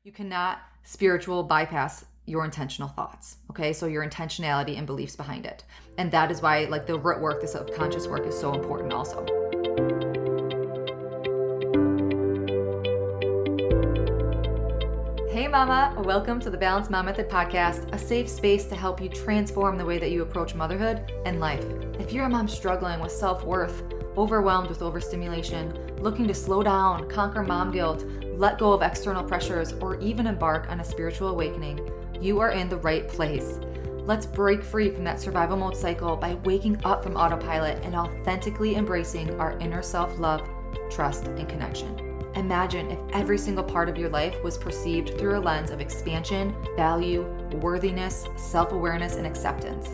You cannot spiritual bypass your intentional thoughts, okay? So your intentionality and beliefs behind it. And that is why like the root work, the subconscious work is so important also. Hey mama, welcome to the Balanced Mom Method podcast, a safe space to help you transform the way that you approach motherhood and life. If you're a mom struggling with self-worth, overwhelmed with overstimulation, looking to slow down, conquer mom guilt, let go of external pressures, or even embark on a spiritual awakening, you are in the right place. Let's break free from that survival mode cycle by waking up from autopilot and authentically embracing our inner self-love, trust, and connection. Imagine if every single part of your life was perceived through a lens of expansion, value, worthiness, self-awareness, and acceptance.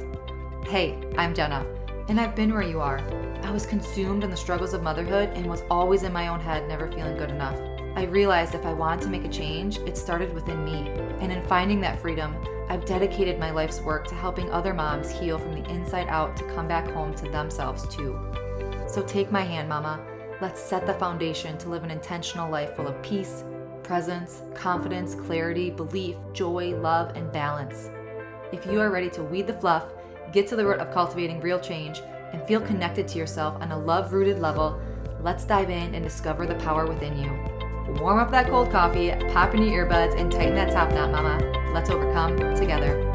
Hey, I'm Jenna, and I've been where you are. I was consumed in the struggles of motherhood and was always in my own head, never feeling good enough. I realized if I wanted to make a change, it started within me. And in finding that freedom, I've dedicated my life's work to helping other moms heal from the inside out to come back home to themselves too. So take my hand, mama. Let's set the foundation to live an intentional life full of peace, presence, confidence, clarity, belief, joy, love, and balance. If you are ready to weed the fluff, get to the root of cultivating real change, and feel connected to yourself on a love-rooted level, let's dive in and discover the power within you. Warm up that cold coffee, pop in your earbuds, and tighten that top knot, mama. Let's overcome together.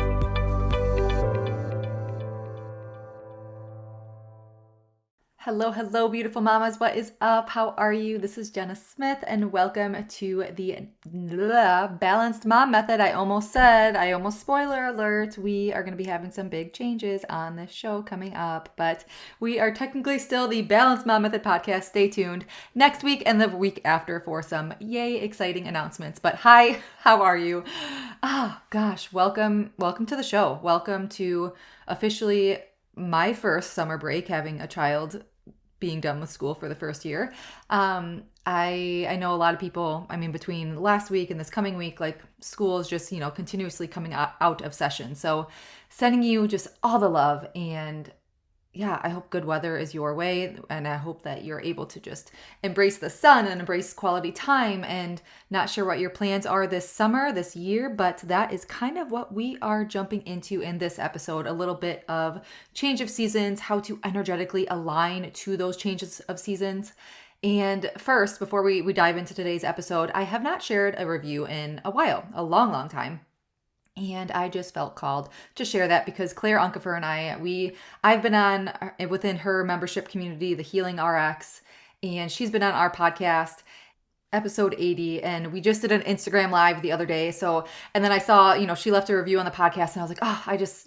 Hello, beautiful mamas. What is up? How are you? This is Jenna Smith, and welcome to the Balanced Mom Method. I almost spoiler alert, we are going to be having some big changes on this show coming up, but we are technically still the Balanced Mom Method podcast. Stay tuned next week and the week after for some yay exciting announcements. But hi, how are you? Gosh, welcome to the show. Welcome to officially my first summer break, having a child being done with school for the first year. I know a lot of people, between last week and this coming week, like school is just, continuously coming out of session. So sending you just all the love, and yeah, I hope good weather is your way, and I hope that you're able to just embrace the sun and embrace quality time. And not sure what your plans are this summer, this year, but that is kind of what we are jumping into in this episode. A little bit of change of seasons, how to energetically align to those changes of seasons. And first, before we dive into today's episode, I have not shared a review in a while, a long time. And I just felt called to share that because Claire Unkefer and I've been on within her membership community, the Healing RX, and she's been on our podcast, episode 80, and we just did an Instagram live the other day. So, and then I saw, she left a review on the podcast, and I was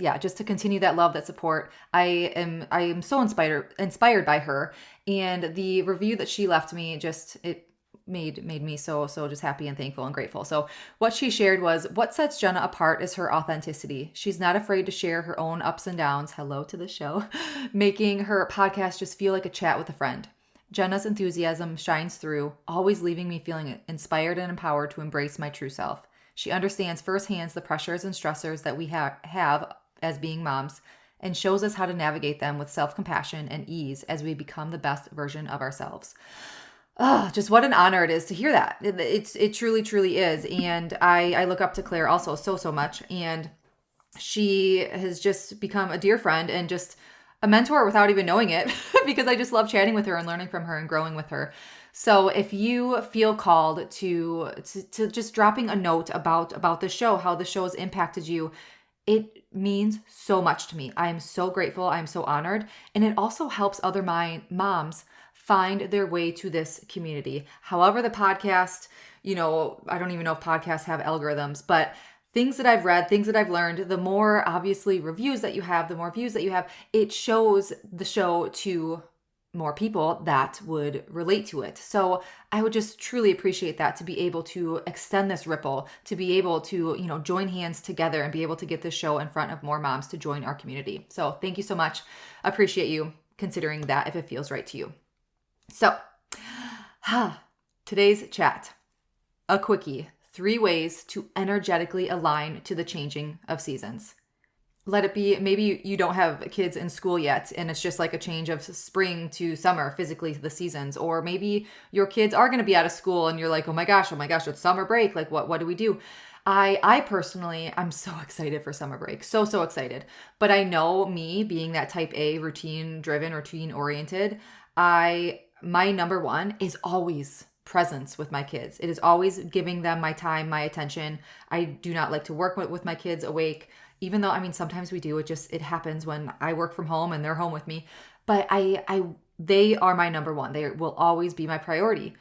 like, just to continue that love, that support. I am so inspired by her, and the review that she left me it made me so just happy and thankful and grateful. So what she shared was, what sets Jenna apart is her authenticity. She's not afraid to share her own ups and downs. Hello to the show. Making her podcast just feel like a chat with a friend. Jenna's enthusiasm shines through, always leaving me feeling inspired and empowered to embrace my true self. She understands firsthand the pressures and stressors that we have as being moms, and shows us how to navigate them with self-compassion and ease as we become the best version of ourselves. Just what an honor it is to hear that. It truly is. And I look up to Claire also so much. And she has just become a dear friend and just a mentor without even knowing it because I just love chatting with her and learning from her and growing with her. So if you feel called to just dropping a note about the show, how the show has impacted you, it means so much to me. I am so grateful. I'm so honored. And it also helps other moms find their way to this community. However, the podcast, I don't even know if podcasts have algorithms, but things that I've read, things that I've learned, the more obviously reviews that you have, the more views that you have, it shows the show to more people that would relate to it. So I would just truly appreciate that, to be able to extend this ripple, to be able to, join hands together and be able to get this show in front of more moms to join our community. So thank you so much. Appreciate you considering that if it feels right to you. So, today's chat, a quickie, 3 ways to energetically align to the changing of seasons. let it be. Maybe you don't have kids in school yet and it's just like a change of spring to summer, physically the seasons. Or maybe your kids are going to be out of school and you're like, oh my gosh, it's summer break. Like what do we do? I personally, I'm so excited for summer break. So excited. But I know, me being that type A, routine driven, routine oriented, my number one is always presence with my kids. It is always giving them my time, my attention. I do not like to work with my kids awake, even though, I mean, sometimes we do. It happens when I work from home and they're home with me. But they are my number one. They will always be my priority.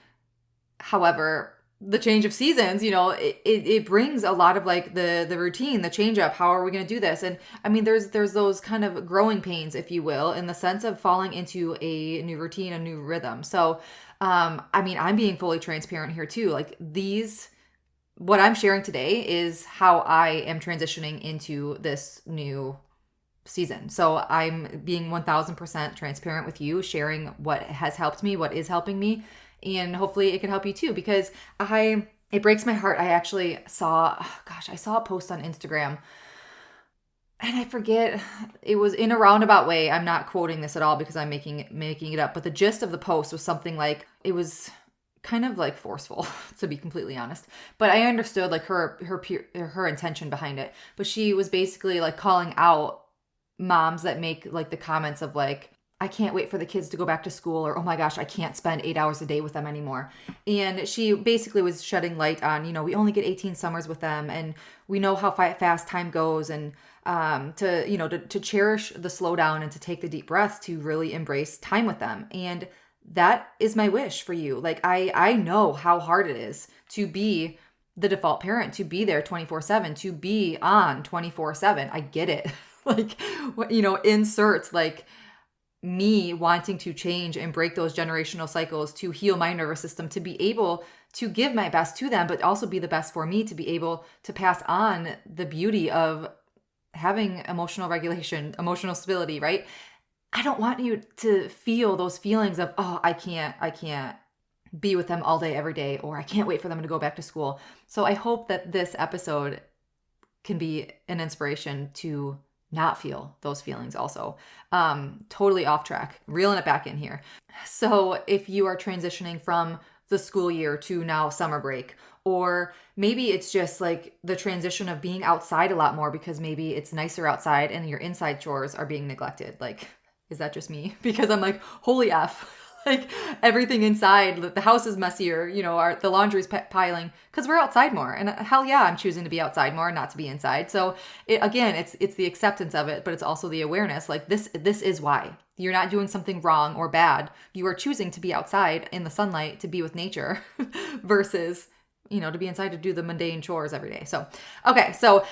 However, the change of seasons, it brings a lot of like the routine, the change up. How are we going to do this? And I mean, there's those kind of growing pains, if you will, in the sense of falling into a new routine, a new rhythm. So, I mean, I'm being fully transparent here too. Like what I'm sharing today is how I am transitioning into this new season. So I'm being 1000% transparent with you, sharing what has helped me, what is helping me. And hopefully it can help you too, because it breaks my heart. I actually I saw a post on Instagram and I forget, it was in a roundabout way. I'm not quoting this at all because I'm making it up, but the gist of the post was something like, it was kind of like forceful, to be completely honest. But I understood like her intention behind it. But she was basically like calling out moms that make like the comments of like, I can't wait for the kids to go back to school, or, oh my gosh, I can't spend 8 hours a day with them anymore. And she basically was shedding light on, we only get 18 summers with them and we know how fast time goes, and to cherish the slowdown and to take the deep breaths to really embrace time with them. And that is my wish for you. Like, I know how hard it is to be the default parent, to be there 24/7, to be on 24/7. I get it. Like, inserts like me wanting to change and break those generational cycles, to heal my nervous system, to be able to give my best to them, but also be the best for me, to be able to pass on the beauty of having emotional regulation, emotional stability, right? I don't want you to feel those feelings of, oh, I can't be with them all day, every day, or I can't wait for them to go back to school. So I hope that this episode can be an inspiration to not feel those feelings also. Totally off track, reeling it back in here. So if you are transitioning from the school year to now summer break, or maybe it's just like the transition of being outside a lot more because maybe it's nicer outside and your inside chores are being neglected. Like, is that just me? Because I'm like, holy F. Like, everything inside, the house is messier, the laundry's piling because we're outside more. And hell yeah, I'm choosing to be outside more, not to be inside. So it's the acceptance of it, but it's also the awareness. Like, this is why. You're not doing something wrong or bad. You are choosing to be outside in the sunlight, to be with nature versus, to be inside to do the mundane chores every day. So, okay. So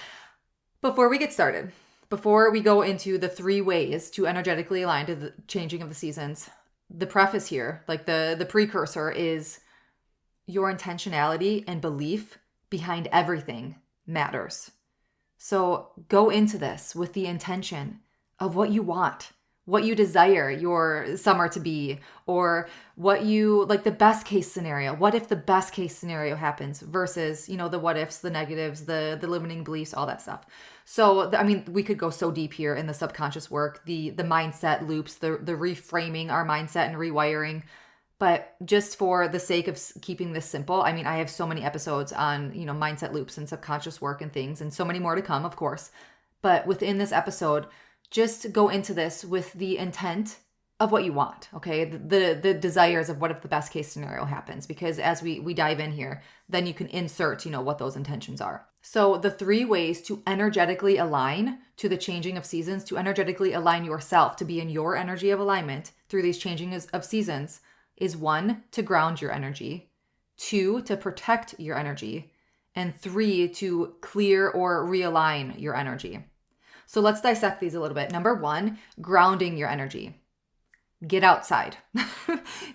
before we get started, before we go into the 3 ways to energetically align to the changing of the seasons, the preface here, like the precursor, is your intentionality and belief behind everything matters. So go into this with the intention of what you want, what you desire your summer to be, or what you like, the best case scenario. What if the best case scenario happens versus, the what ifs, the negatives, the limiting beliefs, all that stuff. So, we could go so deep here in the subconscious work, the mindset loops, the reframing our mindset and rewiring. But just for the sake of keeping this simple, I have so many episodes on, mindset loops and subconscious work and things, and so many more to come, of course. But within this episode, just go into this with the intent of what you want, okay? The desires of what if the best case scenario happens, because as we dive in here, then you can insert, what those intentions are. So the 3 ways to energetically align to the changing of seasons, to energetically align yourself, to be in your energy of alignment through these changing of seasons, is 1, to ground your energy, 2, to protect your energy, and 3, to clear or realign your energy. So let's dissect these a little bit. Number 1, grounding your energy. Get outside.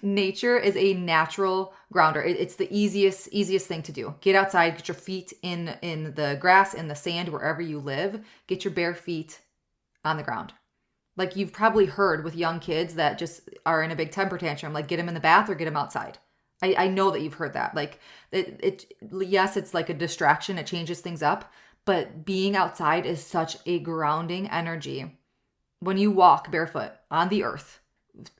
Nature is a natural grounder. It's the easiest thing to do. Get outside, get your feet in the grass, in the sand, wherever you live. Get your bare feet on the ground. Like, you've probably heard with young kids that just are in a big temper tantrum, like, get them in the bath or get them outside. I know that you've heard that. Like, yes, it's like a distraction. It changes things up. But being outside is such a grounding energy. When you walk barefoot on the earth,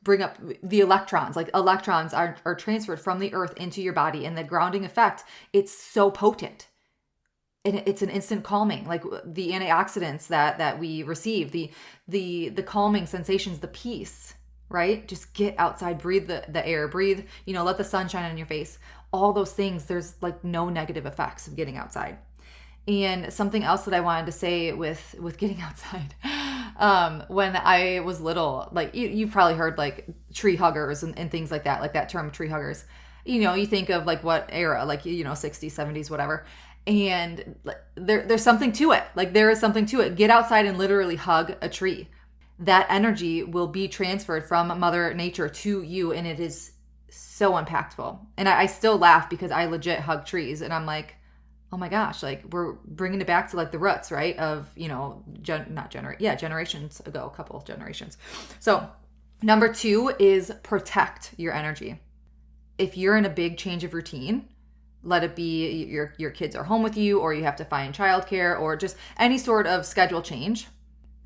bring up the electrons, like electrons are transferred from the earth into your body, and the grounding effect, it's so potent. And it's an instant calming, like the antioxidants that we receive, the calming sensations, the peace, right? Just get outside, breathe the air, breathe, let the sun shine on your face. All those things, there's like no negative effects of getting outside. And something else that I wanted to say with getting outside, when I was little, like you've probably heard like tree huggers and things like that term tree huggers. You think of like what era, like 60s, 70s, whatever. And there's something to it. Like there is something to it. Get outside and literally hug a tree. That energy will be transferred from Mother Nature to you, and it is so impactful. And I still laugh because I legit hug trees, and I'm like, oh my gosh, like we're bringing it back to like the roots, right? Of, generations ago, a couple of generations. So number 2 is protect your energy. If you're in a big change of routine, let it be your kids are home with you, or you have to find childcare, or just any sort of schedule change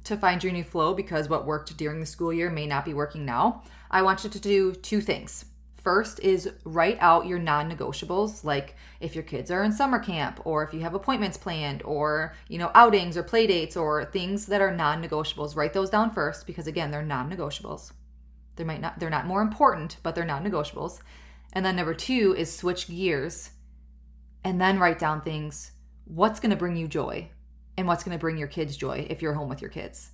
to find your new flow because what worked during the school year may not be working now. I want you to do 2 things. First is write out your non-negotiables, like if your kids are in summer camp, or if you have appointments planned, or outings or play dates or things that are non-negotiables. Write those down first because again, they're non-negotiables. They're not more important, but they're non-negotiables. And then number 2 is switch gears and then write down things. What's going to bring you joy and what's going to bring your kids joy if you're home with your kids.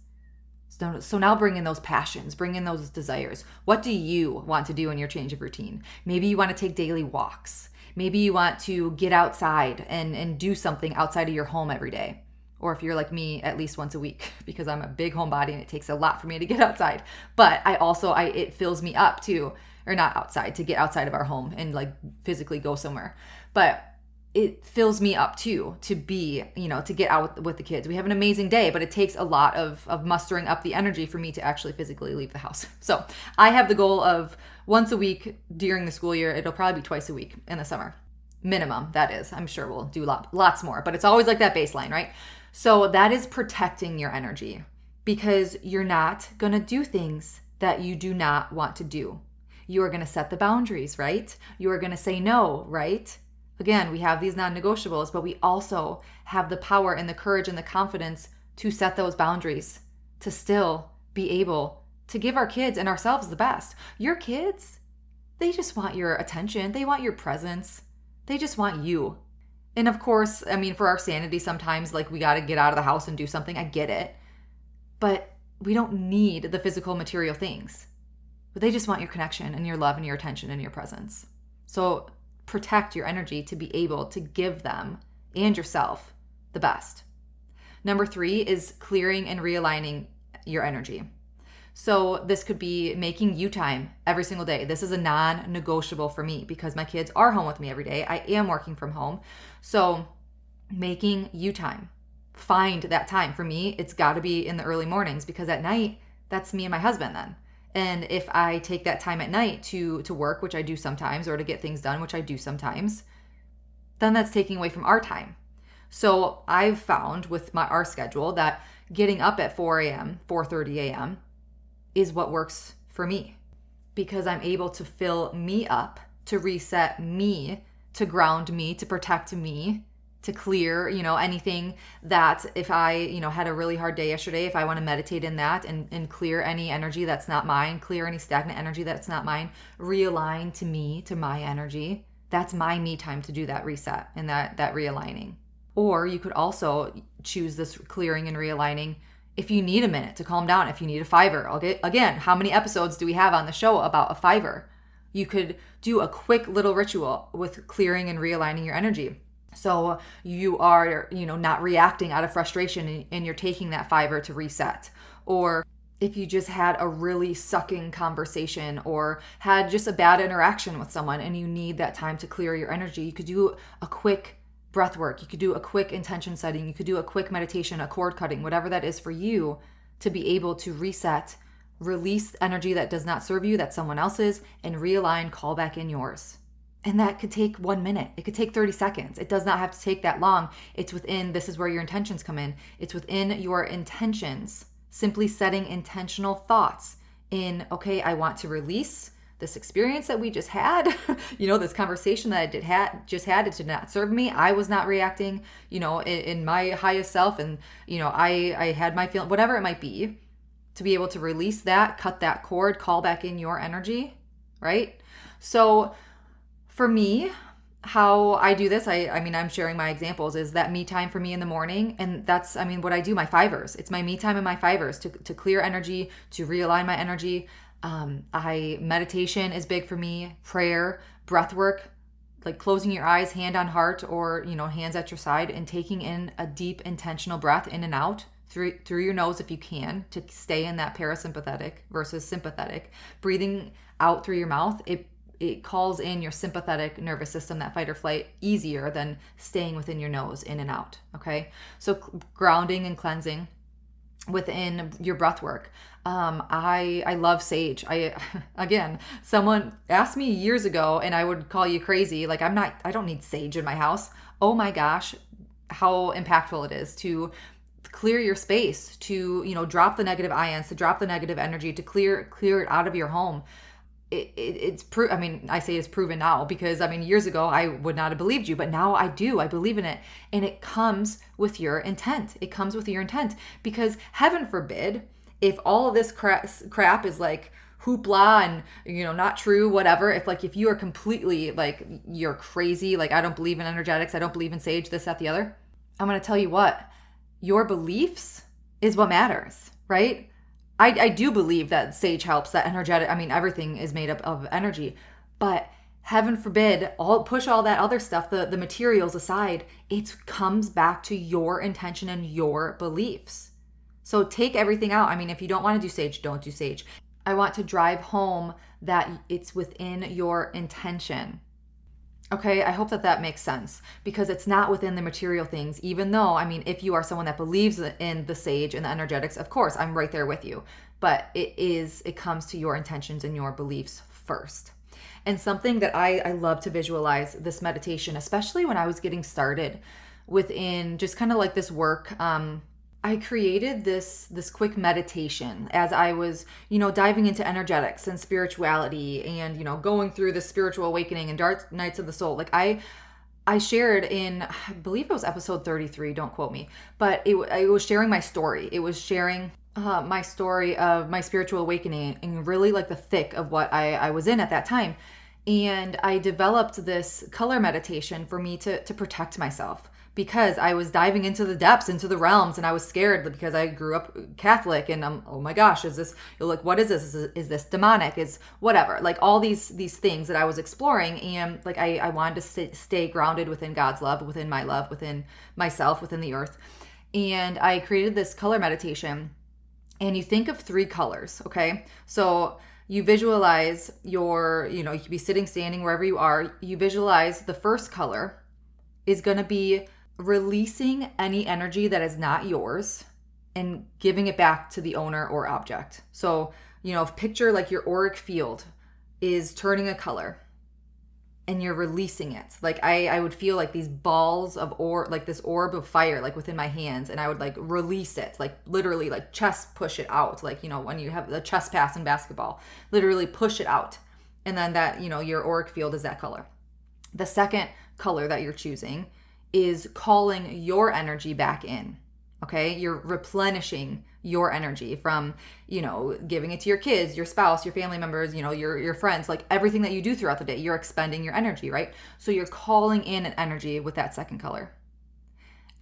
So now bring in those passions, bring in those desires. What do you want to do in your change of routine? Maybe you want to take daily walks. Maybe you want to get outside and do something outside of your home every day. Or if you're like me, at least once a week, because I'm a big homebody and it takes a lot for me to get outside. But it fills me up too, or not outside, to get outside of our home and like physically go somewhere. But it fills me up too, to be, to get out with the kids. We have an amazing day, but it takes a lot of mustering up the energy for me to actually physically leave the house. So I have the goal of once a week during the school year. It'll probably be twice a week in the summer. Minimum, that is. I'm sure we'll do lots more, but it's always like that baseline, right? So that is protecting your energy, because you're not going to do things that you do not want to do. You are going to set the boundaries, right? You are going to say no, right? Again, we have these non-negotiables, but we also have the power and the courage and the confidence to set those boundaries, to still be able to give our kids and ourselves the best. Your kids, they just want your attention. They want your presence. They just want you. And of course, for our sanity, sometimes like we got to get out of the house and do something. I get it. But we don't need the physical material things. But they just want your connection and your love and your attention and your presence. So protect your energy to be able to give them and yourself the best. Number 3 is clearing and realigning your energy. So this could be making you time every single day. This is a non-negotiable for me because my kids are home with me every day. I am working from home. So making you time. Find that time. For me, it's got to be in the early mornings because at night, that's me and my husband then. And if I take that time at night to work, which I do sometimes, or to get things done, which I do sometimes, then that's taking away from our time. So I've found with our schedule that getting up at 4 a.m., 4:30 a.m. is what works for me, because I'm able to fill me up, to reset me, to ground me, to protect me, to clear, anything that if I, had a really hard day yesterday, if I want to meditate in that and clear any energy that's not mine, clear any stagnant energy that's not mine, realign to me, to my energy, that's my me time to do that reset and that realigning. Or you could also choose this clearing and realigning if you need a minute to calm down, if you need a fiver. Again, how many episodes do we have on the show about a fiver? You could do a quick little ritual with clearing and realigning your energy. So you are, not reacting out of frustration and you're taking that fiver to reset. Or if you just had a really sucking conversation or had just a bad interaction with someone and you need that time to clear your energy, you could do a quick breath work. You could do a quick intention setting. You could do a quick meditation, a cord cutting, whatever that is for you, to be able to reset, release energy that does not serve you, that's someone else's, and realign, call back in yours. And that could take 1 minute. It could take 30 seconds. It does not have to take that long. It's within, this is where your intentions come in. It's within your intentions, simply setting intentional thoughts in, okay, I want to release this experience that we just had, this conversation that just had, it did not serve me. I was not reacting, in my highest self. And, I had my feeling, whatever it might be, to be able to release that, cut that cord, call back in your energy, right? So for me, how I do this, I'm sharing my examples, is that me time for me in the morning. And that's, what I do, my fivers. It's my me time and my fivers to clear energy, to realign my energy. Meditation is big for me, prayer, breath work, like closing your eyes, hand on heart, or, hands at your side, and taking in a deep intentional breath in and out through your nose if you can, to stay in that parasympathetic versus sympathetic. Breathing out through your mouth, it calls in your sympathetic nervous system, that fight or flight, easier than staying within your nose, in and out, okay? So grounding and cleansing within your breath work. I love sage. Again, someone asked me years ago, and I would call you crazy. Like, I don't need sage in my house. Oh my gosh, how impactful it is to clear your space, to, drop the negative ions, to drop the negative energy, to clear it out of your home. It's I say it's proven now, because years ago I would not have believed you, but now I do. I believe in it, and it comes with your intent. It comes with your intent, because heaven forbid, if all of this crap is like hoopla and not true, whatever, if you are completely like, you're crazy, like, I don't believe in energetics, I don't believe in sage, this, that, the other, I'm going to tell you what, your beliefs is what matters, right? I do believe that sage helps, that energetic, everything is made up of energy, but heaven forbid, push all that other stuff, the materials aside, it comes back to your intention and your beliefs. So take everything out. If you don't want to do sage, don't do sage. I want to drive home that it's within your intention. Okay, I hope that makes sense, because it's not within the material things, even though, if you are someone that believes in the sage and the energetics, of course, I'm right there with you. But it comes to your intentions and your beliefs first. And something that I love to visualize this meditation, especially when I was getting started within just kind of like this work, I created this quick meditation as I was, diving into energetics and spirituality and, going through the spiritual awakening and dark nights of the soul. Like I shared in, I believe it was episode 33, don't quote me, but it was sharing my story. It was sharing my story of my spiritual awakening and really like the thick of what I was in at that time. And I developed this color meditation for me to protect myself, because I was diving into the depths, into the realms, and I was scared because I grew up Catholic, and oh my gosh, is this, like, what is this? Is this demonic? Is whatever, like all these things that I was exploring, and like I wanted to stay grounded within God's love, within my love, within myself, within the earth. And I created this color meditation, and you think of 3 colors, okay? So you visualize you could be sitting, standing, wherever you are. You visualize the first color is going to be releasing any energy that is not yours and giving it back to the owner or object. So, picture like your auric field is turning a color and you're releasing it. Like I would feel like these balls of like this orb of fire, like within my hands, and I would like release it, like literally like chest push it out. Like, when you have the chest pass in basketball, literally push it out. And then that, your auric field is that color. The second color that you're choosing is calling your energy back in. Okay, you're replenishing your energy from, giving it to your kids, your spouse, your family members, your friends, like everything that you do throughout the day, you're expending your energy, right? So you're calling in an energy with that second color.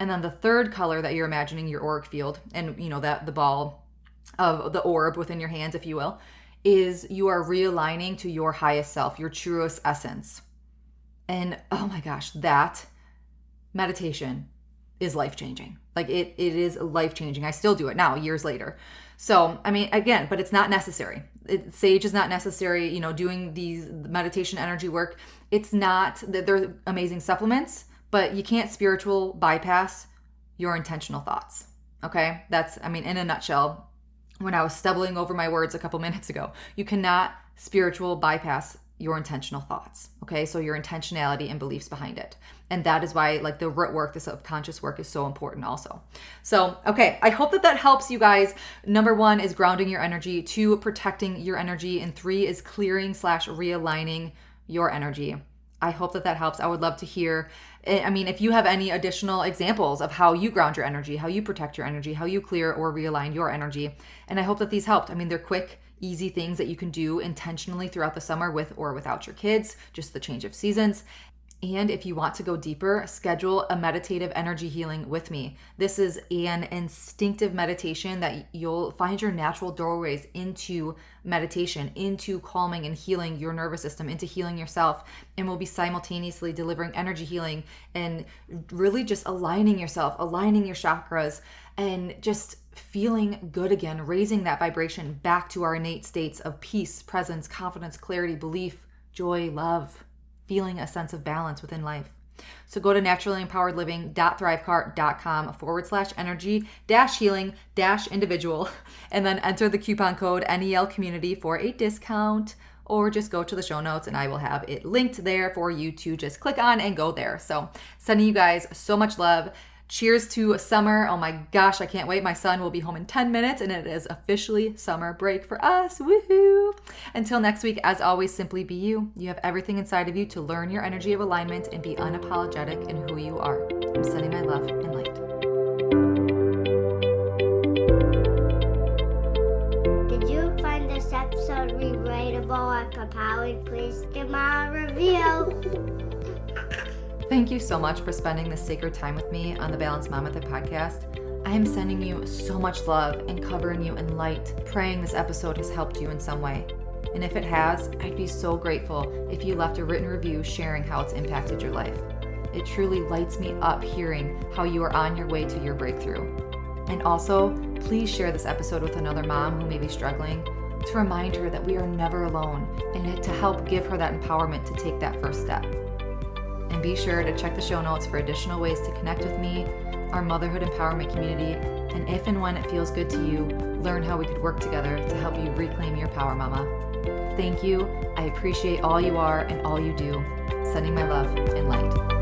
And then the third color that you're imagining, your auric field, and that the ball of the orb within your hands, if you will, is you are realigning to your highest self, your truest essence. And oh my gosh, that meditation is life-changing. Like it is life-changing. I still do it now, years later. So, again, but it's not necessary. Sage is not necessary, doing these meditation energy work. It's not, they're amazing supplements, but you can't spiritual bypass your intentional thoughts. Okay? That's, in a nutshell, when I was stumbling over my words a couple minutes ago, you cannot spiritual bypass your intentional thoughts. Okay, so your intentionality and beliefs behind it. And that is why like the root work, the subconscious work is so important also. So, okay, I hope that helps you guys. Number 1 is grounding your energy, 2, protecting your energy, and 3 is clearing / realigning your energy. I hope that helps. I would love to hear. I mean, if you have any additional examples of how you ground your energy, how you protect your energy, how you clear or realign your energy. And I hope that these helped. I mean, they're quick, easy things that you can do intentionally throughout the summer with or without your kids, just the change of seasons. And if you want to go deeper, schedule a meditative energy healing with me. This is an instinctive meditation that you'll find your natural doorways into meditation, into calming and healing your nervous system, into healing yourself. And we'll be simultaneously delivering energy healing and really just aligning yourself, aligning your chakras, and just feeling good again, raising that vibration back to our innate states of peace, presence, confidence, clarity, belief, joy, love, feeling a sense of balance within life. So go to naturallymempoweredliving.thriveCart.com/energy-healing-individual and then enter the coupon code NEL community for a discount, or just go to the show notes and I will have it linked there for you to just click on and go there. So sending you guys so much love. Cheers to summer. Oh my gosh, I can't wait. My son will be home in 10 minutes and it is officially summer break for us. Woohoo! Until next week, as always, simply be you. You have everything inside of you to learn your energy of alignment and be unapologetic in who you are. I'm sending my love and light. Did you find this episode relatable and compelling? Please give me a review. Thank you so much for spending this sacred time with me on the Balanced Mom Method podcast. I am sending you so much love and covering you in light, praying this episode has helped you in some way. And if it has, I'd be so grateful if you left a written review sharing how it's impacted your life. It truly lights me up hearing how you are on your way to your breakthrough. And also, please share this episode with another mom who may be struggling, to remind her that we are never alone and to help give her that empowerment to take that first step. And be sure to check the show notes for additional ways to connect with me, our motherhood empowerment community, and if and when it feels good to you, learn how we could work together to help you reclaim your power, mama. Thank you. I appreciate all you are and all you do. Sending my love and light.